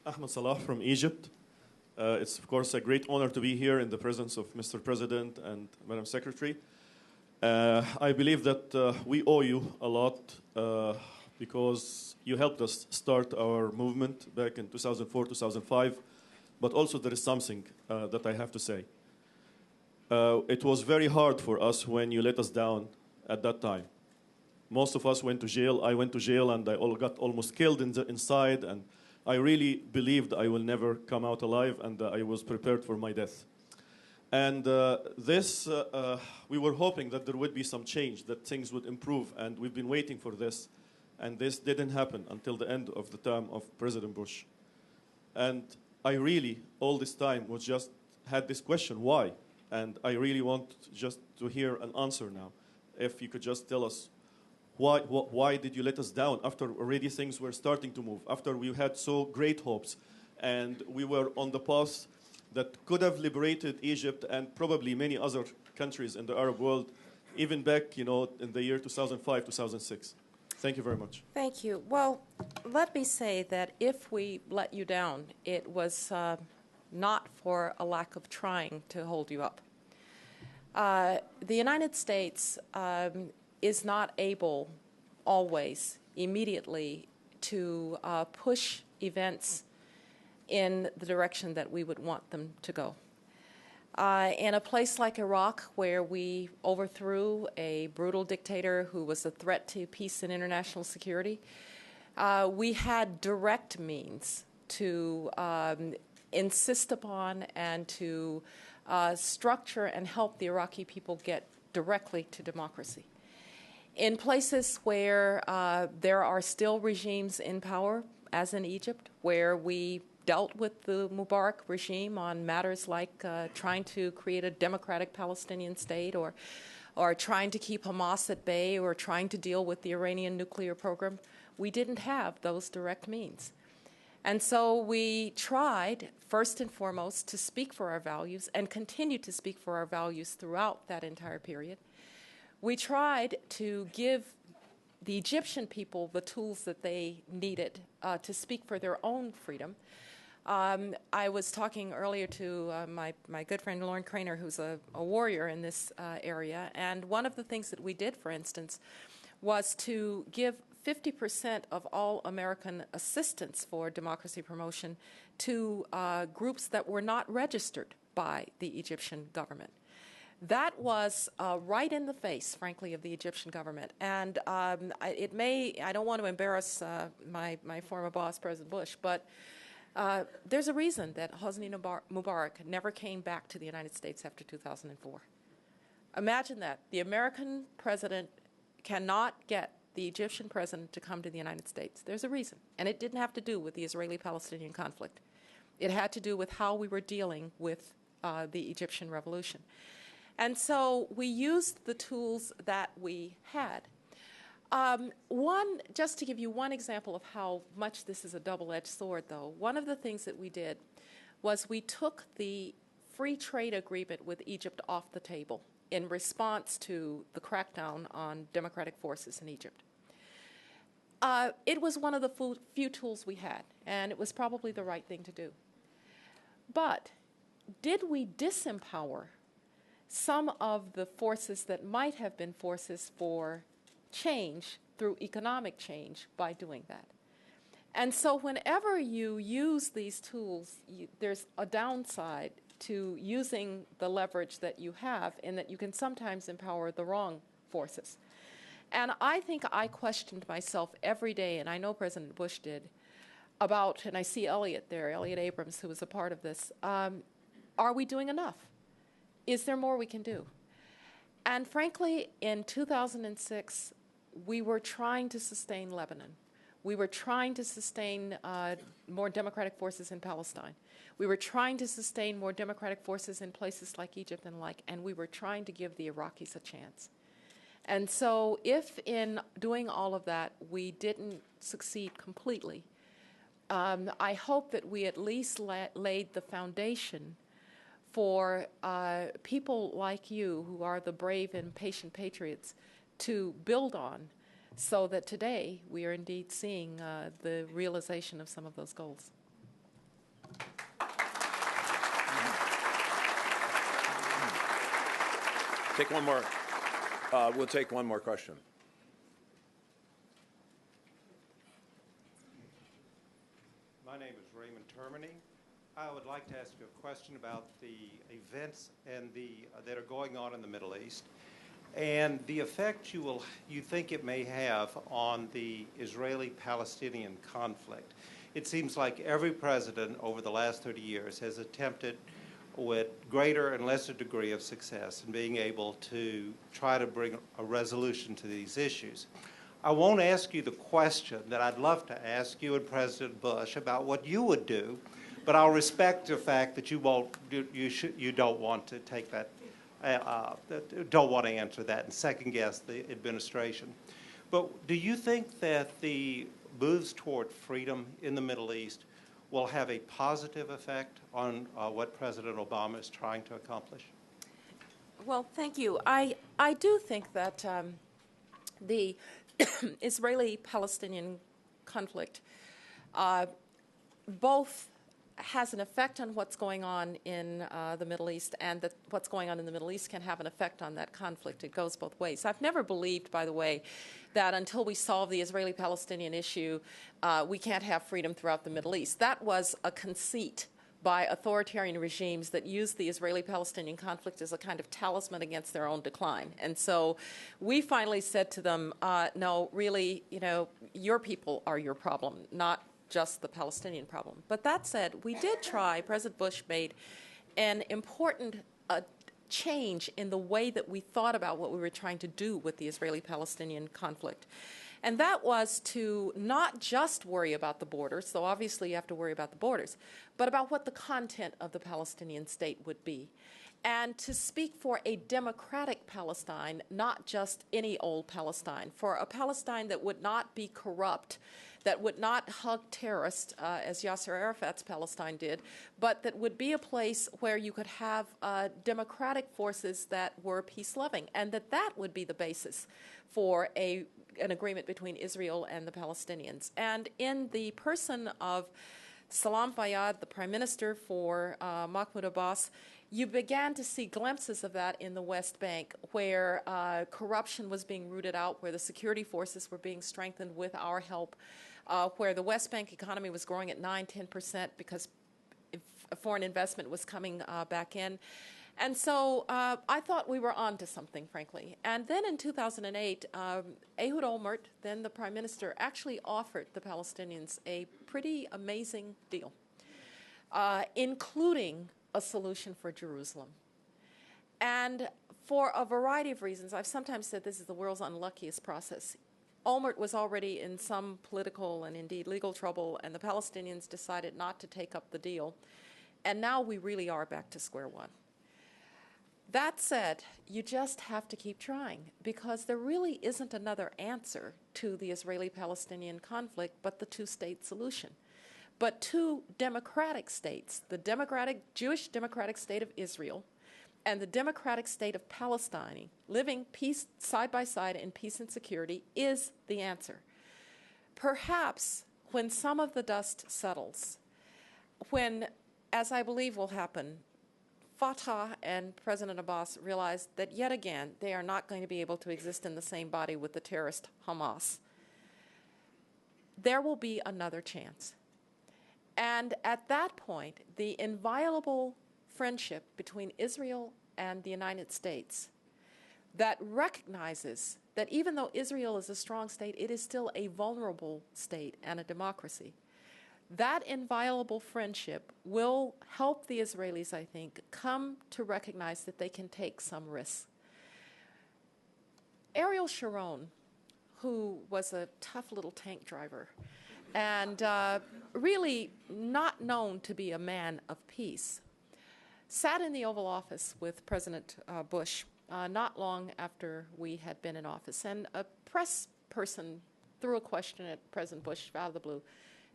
Ahmed Salah from Egypt. It's, of course, a great honor to be here in the presence of Mr. President and Madam Secretary. I believe that we owe you a lot because you helped us start our movement back in 2004, 2005. But also there is something that I have to say. It was very hard for us when you let us down at that time. Most of us went to jail. I went to jail and I got almost killed inside. And I really believed I will never come out alive, and I was prepared for my death. And we were hoping that there would be some change, that things would improve, and we've been waiting for this. And this didn't happen until the end of the term of President Bush. And I really, all this time, was just had this question, why? And I really want just to hear an answer now. If you could just tell us, why did you let us down after already things were starting to move, after we had so great hopes, and we were on the path that could have liberated Egypt and probably many other countries in the Arab world, even back, in the year 2005, 2006. Thank you very much. Thank you. Well, let me say that if we let you down, it was not for a lack of trying to hold you up. The United States is not able always immediately to push events in the direction that we would want them to go. In a place like Iraq, where we overthrew a brutal dictator who was a threat to peace and international security, we had direct means to insist upon and to structure and help the Iraqi people get directly to democracy. In places where there are still regimes in power, as in Egypt, where we dealt with the Mubarak regime on matters like trying to create a democratic Palestinian state, or trying to keep Hamas at bay, or trying to deal with the Iranian nuclear program, we didn't have those direct means. And so we tried, first and foremost, to speak for our values and continue to speak for our values throughout that entire period. We tried to give the Egyptian people the tools that they needed to speak for their own freedom. I was talking earlier to my good friend Lauren Craner, who's a warrior in this area, and one of the things that we did, for instance, was to give 50% of all American assistance for democracy promotion to groups that were not registered by the Egyptian government. That was right in the face, frankly, of the Egyptian government. And I don't want to embarrass my former boss, President Bush, but there's a reason that Hosni Mubarak never came back to the United States after 2004. Imagine that. The American president cannot get the Egyptian president to come to the United States. There's a reason. And it didn't have to do with the Israeli-Palestinian conflict. It had to do with how we were dealing with the Egyptian revolution. And so we used the tools that we had. Just to give you one example of how much this is a double-edged sword, though, one of the things that we did was we took the free trade agreement with Egypt off the table in response to the crackdown on democratic forces in Egypt. It was one of the few tools we had, and it was probably the right thing to do. But did we disempower some of the forces that might have been forces for change through economic change by doing that? And so whenever you use these tools, there's a downside to using the leverage that you have, in that you can sometimes empower the wrong forces. And I think I questioned myself every day, and I know President Bush did, about, and I see Elliot there, Elliot Abrams, who was a part of this, are we doing enough? Is there more we can do? And frankly, in 2006, we were trying to sustain Lebanon. We were trying to sustain more democratic forces in Palestine. We were trying to sustain more democratic forces in places like Egypt and we were trying to give the Iraqis a chance. And so if in doing all of that we didn't succeed completely, I hope that we at least laid the foundation for people like you, who are the brave and patient patriots, to build on, so that today we are indeed seeing the realization of some of those goals. Take one more. We'll take one more question. My name is Raymond Termini. I would like to ask you a question about the events that are going on in the Middle East and the effect you think it may have on the Israeli-Palestinian conflict. It seems like every president over the last 30 years has attempted with greater and lesser degree of success in being able to try to bring a resolution to these issues. I won't ask you the question that I'd love to ask you and President Bush about what you would do, but I'll respect the fact that you don't want to take that, don't want to answer that and second guess the administration. But do you think that the moves toward freedom in the Middle East will have a positive effect on what President Obama is trying to accomplish? Well, thank you. I do think that the Israeli-Palestinian conflict both has an effect on what's going on in the Middle East, and that what's going on in the Middle East can have an effect on that conflict. It goes both ways. I've never believed, by the way, that until we solve the Israeli-Palestinian issue, we can't have freedom throughout the Middle East. That was a conceit by authoritarian regimes that used the Israeli-Palestinian conflict as a kind of talisman against their own decline. And so we finally said to them, no, really, your people are your problem, not just the Palestinian problem. But that said, we did try, President Bush made an important change in the way that we thought about what we were trying to do with the Israeli-Palestinian conflict. And that was to not just worry about the borders, though obviously you have to worry about the borders, but about what the content of the Palestinian state would be. And to speak for a democratic Palestine, not just any old Palestine, for a Palestine that would not be corrupt, that would not hug terrorists, as Yasser Arafat's Palestine did, but that would be a place where you could have democratic forces that were peace-loving, and that would be the basis for an agreement between Israel and the Palestinians. And in the person of Salam Fayyad, the prime minister for Mahmoud Abbas, you began to see glimpses of that in the West Bank, where corruption was being rooted out, where the security forces were being strengthened with our help, where the West Bank economy was growing at 9–10% because foreign investment was coming back in. And so I thought we were on to something, frankly. And then in 2008, Ehud Olmert, then the prime minister, actually offered the Palestinians a pretty amazing deal, including a solution for Jerusalem. And for a variety of reasons, I've sometimes said this is the world's unluckiest process. Olmert was already in some political and indeed legal trouble, and the Palestinians decided not to take up the deal. And now we really are back to square one. That said, you just have to keep trying, because there really isn't another answer to the Israeli-Palestinian conflict but the two-state solution. But two democratic states, the Jewish democratic state of Israel and the democratic state of Palestine, living peace side by side in peace and security, is the answer. Perhaps when some of the dust settles, when, as I believe will happen, Fatah and President Abbas realize that yet again they are not going to be able to exist in the same body with the terrorist Hamas, there will be another chance. And at that point, the inviolable friendship between Israel and the United States that recognizes that even though Israel is a strong state, it is still a vulnerable state and a democracy. That inviolable friendship will help the Israelis, I think, come to recognize that they can take some risks. Ariel Sharon, who was a tough little tank driver and really not known to be a man of peace, sat in the Oval Office with President Bush not long after we had been in office. And a press person threw a question at President Bush out of the blue.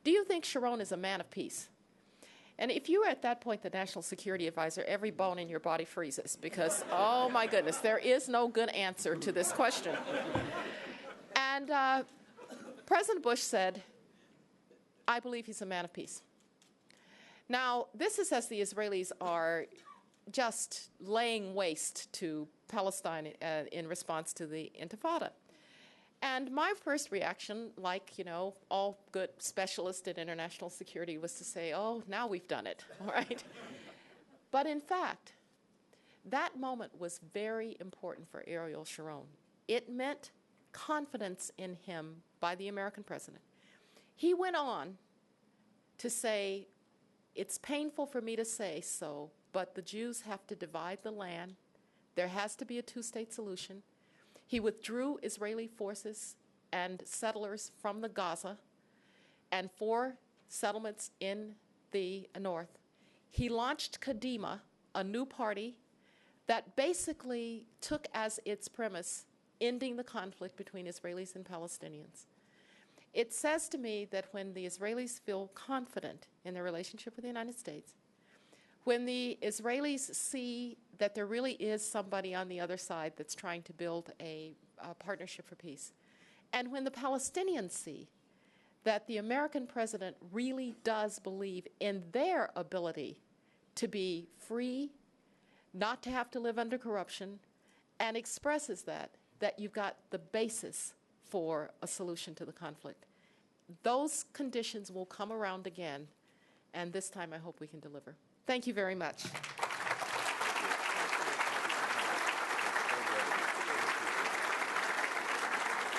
Do you think Sharon is a man of peace? And if you were at that point the national security advisor, every bone in your body freezes because, oh my goodness, there is no good answer to this question. And President Bush said, I believe he's a man of peace. Now, this is as the Israelis are just laying waste to Palestine in response to the Intifada. And my first reaction, like, you know, all good specialists in international security, was to say, oh, now we've done it, all right? But in fact, that moment was very important for Ariel Sharon. It meant confidence in him by the American president. He went on to say, it's painful for me to say so, but the Jews have to divide the land. There has to be a two-state solution. He withdrew Israeli forces and settlers from the Gaza and 4 settlements in the north. He launched Kadima, a new party that basically took as its premise ending the conflict between Israelis and Palestinians. It says to me that when the Israelis feel confident in their relationship with the United States, when the Israelis see that there really is somebody on the other side that's trying to build a partnership for peace, and when the Palestinians see that the American president really does believe in their ability to be free, not to have to live under corruption, and expresses that you've got the basis for a solution to the conflict. Those conditions will come around again, and this time I hope we can deliver. Thank you very much.